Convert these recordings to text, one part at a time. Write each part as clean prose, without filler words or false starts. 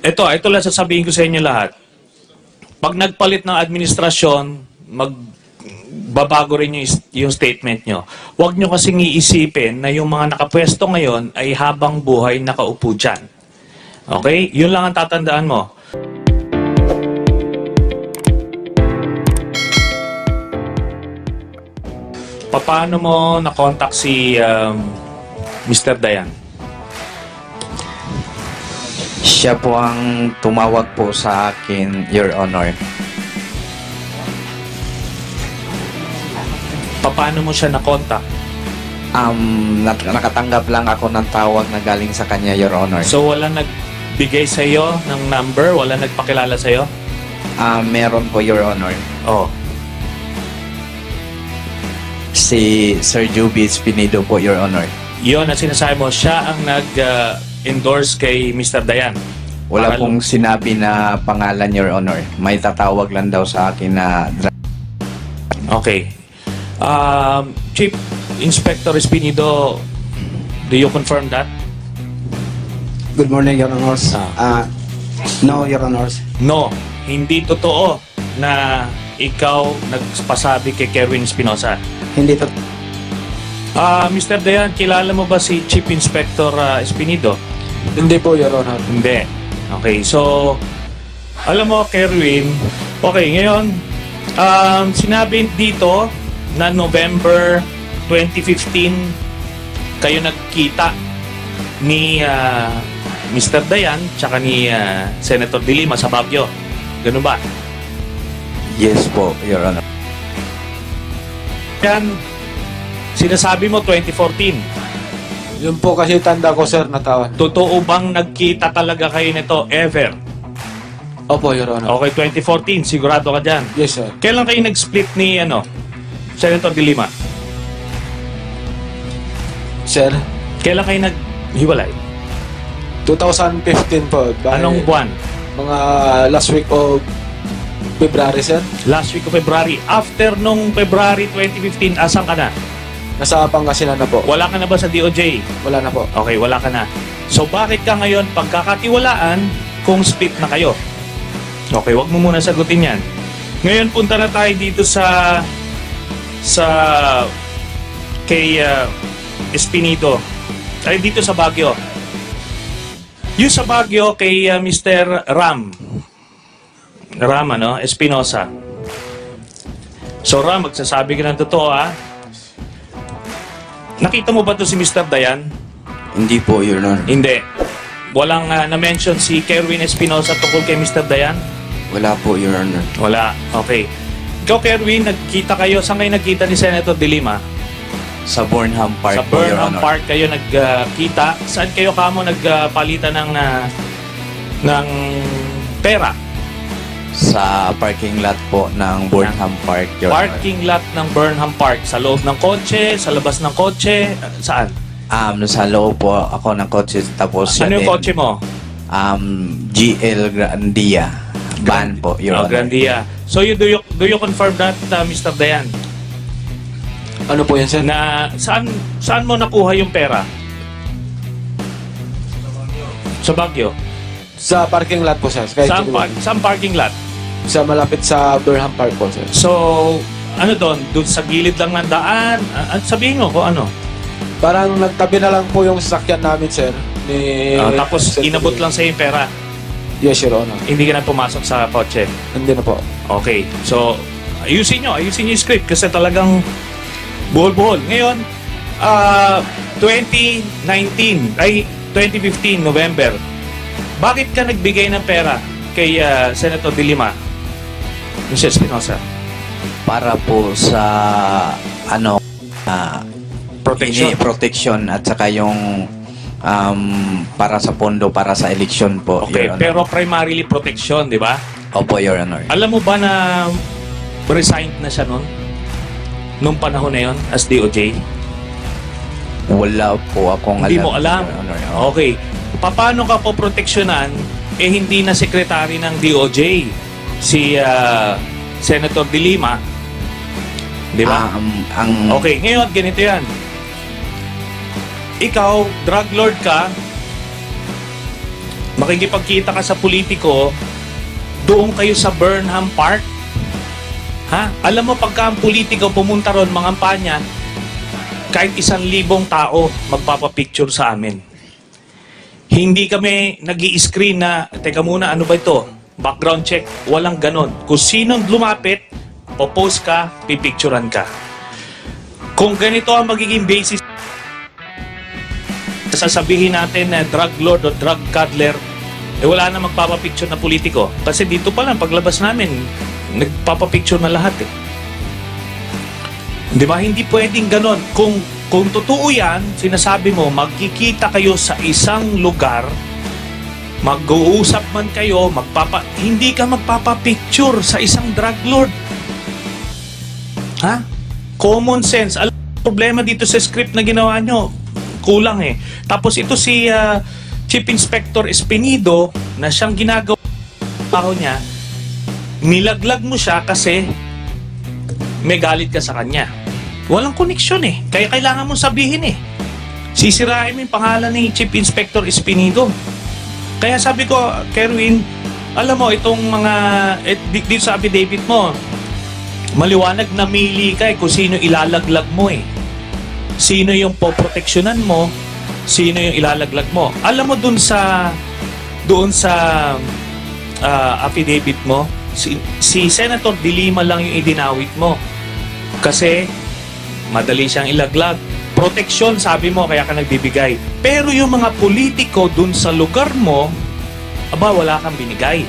ito lang sasabihin ko sa inyo lahat. Pag nagpalit ng administrasyon, magbabago rin yung statement nyo. Huwag nyo kasing iisipin na yung mga nakapwesto ngayon ay habang buhay nakaupo dyan. Okay? Yun lang ang tatandaan mo. Paano mo na-contact si Mr. Dayan? Siya po ang tumawag po sa akin, Your Honor. Paano mo siya na-contact? Nakatanggap lang ako ng tawag na galing sa kanya, Your Honor. So wala nagbigay sa iyo ng number? Wala nagpakilala sa iyo? Meron po, Your Honor. Oh. Si Sir Juby Espinido po, Your Honor. Yun ang sinasabi mo, siya ang nag-endorse kay Mr. Dayan. Wala pong sinabi na pangalan, Your Honor. May tatawag lang daw sa akin na... Okay. Chief Inspector Espinido, do you confirm that? Good morning, Your Honors. No, Your Honors. No, hindi totoo na ikaw nagpasabi kay Kerwin Espinosa. Hindi to. Mr. Dayan, kilala mo ba si Chief Inspector Espinido? Hindi po, Your Honor. Hindi. Okay, so alam mo, Kerwin, okay, ngayon sinabi dito na November 2015 kayo nagkita ni Mr. Dayan tsaka ni Senator De Lima sa Baguio. Ganun ba? Yes po, Your Honor. Yan, sinasabi mo 2014. Yun po kasi tanda ko, sir, na taon. Totoo bang nagkita talaga kayo nito ever? Opo, Your Honor. Okay, 2014, sigurado ka dyan. Yes, sir. Kailan kayo nag-split ni Senator De Lima? Sir, Kailan kayo naghiwalay? 2015 po. Anong buwan? Mga last week of February, sir. Last week of February. After nung February 2015, asan ka na? Nasa Pangasinan na po. Wala ka na ba sa DOJ? Wala na po. Okay, wala ka na. So bakit ka ngayon pagkakatiwalaan kung split na kayo? Okay, wag mo muna sagutin yan. Ngayon punta na tayo dito sa kay Espinido. Ay, dito sa Baguio. Yung sa Baguio kay Mr. Ram, Espinosa. So Ram, magsasabi ka ng totoo, ha? Nakita mo ba to si Mr. Dayan? Hindi po, Your Honor. Hindi. Walang na-mention si Kerwin Espinosa tungkol kay Mr. Dayan? Wala po, Your Honor. Wala. Okay. Ikaw, Kerwin, nagkita kayo. Saan kayo nagkita ni Senator De Lima? Sa Burnham Park Sa po, Your Burnham Honor. Park kayo nagkita. Saan kayo kamo nagpalitan ng pera? Sa parking lot po ng Burnham Park, Your Honor. Parking lot ng Burnham Park. Sa loob ng kotse, sa labas ng kotse, saan? Sa loob po ako ng kotse, tapos Ano yung kotse mo? GL Grandia. Van po, Your Honor. Grandia. So do you confirm that, Mr. Dayan? Ano po yan, sir? Na saan mo nakuha yung pera? Sa Baguio. Sa parking lot po, sir. Saan parking lot? Sa malapit sa Burnham Park po, sir. So, ano doon? Doon sa gilid lang ng daan? Sabihin mo kung ano. Parang nagtabi na lang po yung sasakyan namin, sir. Tapos Sir, inabot lang sa yung pera. Yes, Your Honor. Hindi ka na pumasok sa kotse. Hindi na po. Okay. So, ayusin nyo yung script kasi talagang buhol-buhol. Ngayon, 2015, November, bakit ka nagbigay ng pera kay Senator De Lima? Mr. Espinosa? Para po sa Protection. at saka yung para sa pondo para sa eleksyon po, Okay, Your Honor. pero primarily protection, di ba? Opo, Your Honor. Alam mo ba na resigned na siya noon? Nung panahon na yon as DOJ? Wala po akong Hindi mo alam? Your Honor. Okay. Paano ka po proteksyonan hindi na sekretary ng DOJ si Senator De Lima? Di ba? Okay, ngayon ganito yan. Ikaw, drug lord ka, makikipagkita ka sa politiko, doon kayo sa Burnham Park. Ha? Alam mo, pagka ang politiko pumunta ron, mangampanya, kahit 1,000 tao magpapapicture sa amin. Hindi kami nag-i-screen na, teka muna, ano ba ito? Background check. Walang ganon. Kung sinong lumapit, popost ka, pipicturean ka. Kung ganito ang magiging basis, sasabihin natin na drug lord o drug cuddler, wala na magpapapicture na politiko. Kasi dito pa lang, paglabas namin, nagpapapicture na lahat eh. Di ba? Hindi pwedeng ganon. Kung totoo yan, sinasabi mo, magkikita kayo sa isang lugar, mag-uusap man kayo, hindi ka magpapapicture sa isang drug lord. Ha? Common sense. Alam mo, problema dito sa script na ginawa nyo, kulang eh. Tapos ito si Chief Inspector Espinido, na siyang ginagawa niya, nilaglag mo siya kasi may galit ka sa kanya. Walang koneksyon eh. Kaya kailangan mong sabihin eh. Sisirain mo yung pangalan ni Chief Inspector Espinido. Kaya sabi ko, Kerwin, alam mo, itong mga, dito sa affidavit mo, maliwanag, namili ka eh kung sino ilalaglag mo eh. Sino yung poproteksyonan mo, sino yung ilalaglag mo. Alam mo doon sa affidavit mo, si Senator De Lima lang yung idinawit mo. Kasi madali siyang ilaglag. Proteksyon, sabi mo, kaya ka nagbibigay. Pero yung mga politiko dun sa lugar mo, wala kang binigay.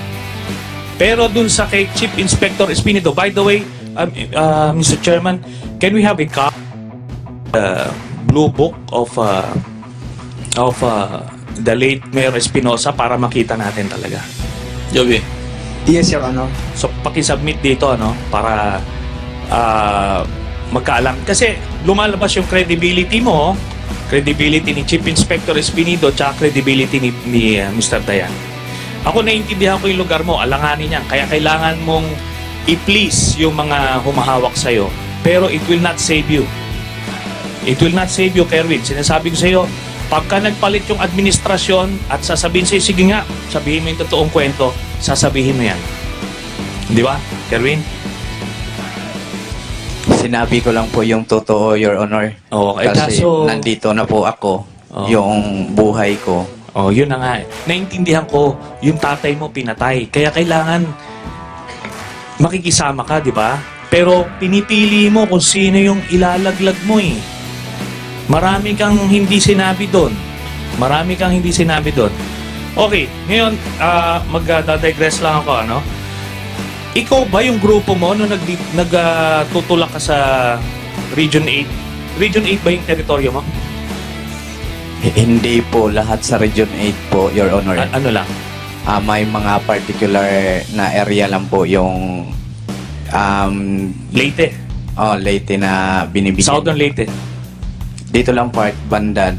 Pero dun sa kay Chief Inspector Espinido, by the way, Mr. Chairman, can we have a blue book of the late Mayor Espinosa para makita natin talaga? Joby. Yes, Your Honor. So, pakisubmit dito, para magkaalam. Kasi lumalabas yung credibility mo, credibility ni Chief Inspector Espinido, tsaka credibility ni Mr. Dayan. Ako, naiintindihan ko yung lugar mo, alanganin yan. Kaya kailangan mong i-please yung mga humahawak sa'yo. Pero it will not save you. It will not save you, Kerwin. Sinasabi ko sa'yo, pagka nagpalit yung administrasyon at sasabihin sa'yo, sige nga, sabihin mo yung totoong kwento, sasabihin mo yan. Di ba, Kerwin? Sinabi ko lang po yung totoo, Your Honor. Okay, kasi nandito na po ako, yung buhay ko. Yun na nga. Naintindihan ko, yung tatay mo pinatay. Kaya kailangan makikisama ka, di ba? Pero pinipili mo kung sino yung ilalaglag mo eh. Marami kang hindi sinabi doon. Okay, ngayon, magdadigress lang ako, Ikaw ba yung grupo mo nung nagtutulak ka sa Region 8? Region 8 ba yung teritoryo mo? Hindi po lahat sa Region 8 po, Your Honor. Ano lang? May mga particular na area lang po yung Leyte. Leyte na binibigyan. Southern Leyte. Dito lang part, Bandad.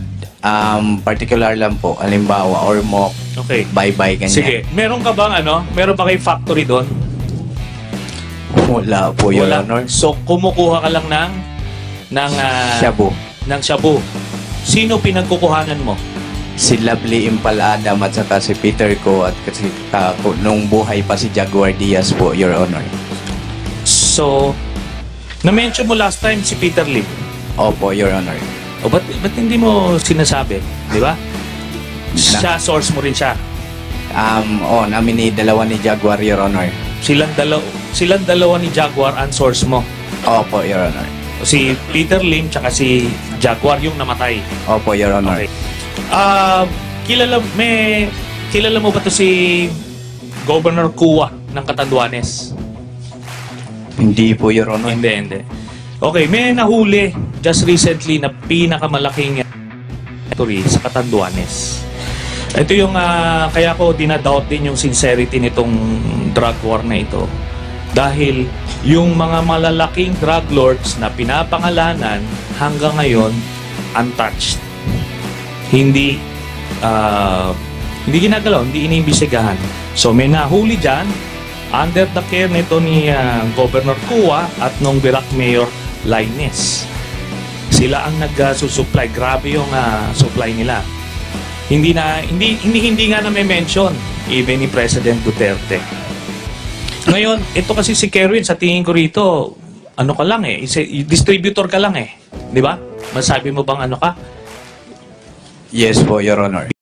Particular lang po, halimbawa, Ormoc, Okay. Baybay, ganyan. Sige, meron ka bang meron ba kayo factory doon? Wala po, Your Honor. So, kumukuha ka lang ng Shabu. Ng shabu. Sino pinagkukuhanan mo? Si Lovely Impal Adam at saka si Peter ko at kasi nung buhay pa si Jaguar Diaz po, Your Honor. So, na-mention mo last time si Peter Lim. Opo, Your Honor. Ba't hindi mo sinasabi? Di ba? Siya, source mo rin siya. Namin ni dalawa ni Jaguar, Your Honor. Silang dalawa ni Jaguar ang source mo. Opo, Your Honor. Si Peter Lim tsaka si Jaguar yung namatay. Opo, Your Honor. Okay. Kilala mo ba to si Governor Kua ng Catanduanes? Hindi po, Your Honor. Hindi. Okay, may nahuli just recently na pinakamalaking factory sa Catanduanes. Ito yung kaya ko dinadoubt din yung sincerity nitong drug war na ito. Dahil yung mga malalaking drug lords na pinapangalanan hanggang ngayon untouched. Hindi ginagalaw, hindi iniimbestigahan. So may nahuli dyan under the care nito ni Governor Kua at nung Birac Mayor Lainez. Sila ang nagsusupply. Grabe yung supply nila. Hindi nga na may mention even ni President Duterte. Ngayon, ito kasi si Kerwin, sa tingin ko rito, ano ka lang eh, distributor ka lang eh. Di ba? Masabi mo bang ano ka? Yes po, Your Honor.